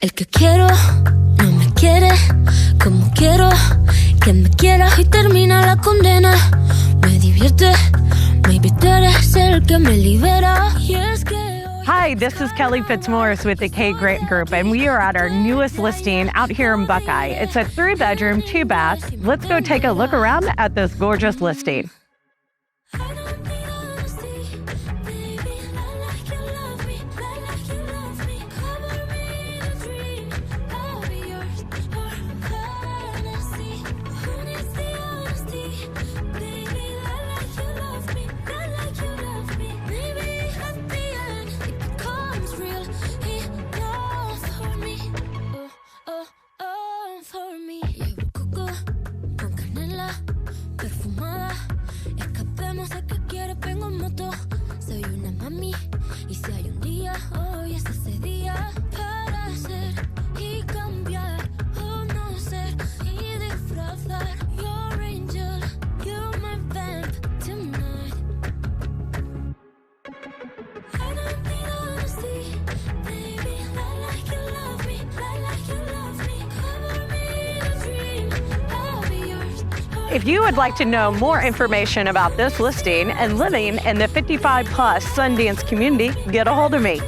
El que quiero no me quiere como quiero que me quiera y termina la condena. Me divierte, maybe tú eres el que me libera. Y es que Hi, this is Kelly Fitzmaurice with the K Grant Group, and we are at our newest listing out here in Buckeye. It's a 3-bedroom, 2-bath. Let's go take a look around at this gorgeous listing. I don't need honesty, baby. Lie like you love me, lie like you love me. Cover me in a dream, I'll be yours for fantasy. Who needs the honesty, baby? Lie like you love me, lie like you love me. Maybe at the end it becomes real enough for me. For me. Llevo coco con canela perfumada. Escapemos de que quiere, vengo en moto. Soy una mami y si hay un día, hoy es ese día para ser y cambiar o no ser y disfrazar. Your angel, you're my vamp tonight. I don't need honesty, baby. Lie like you love me, lie like you love me. Cover me in a dream, I'll be yours. If you would like to know more information about this listing and living in the 55 plus Sundance community, get a hold of me.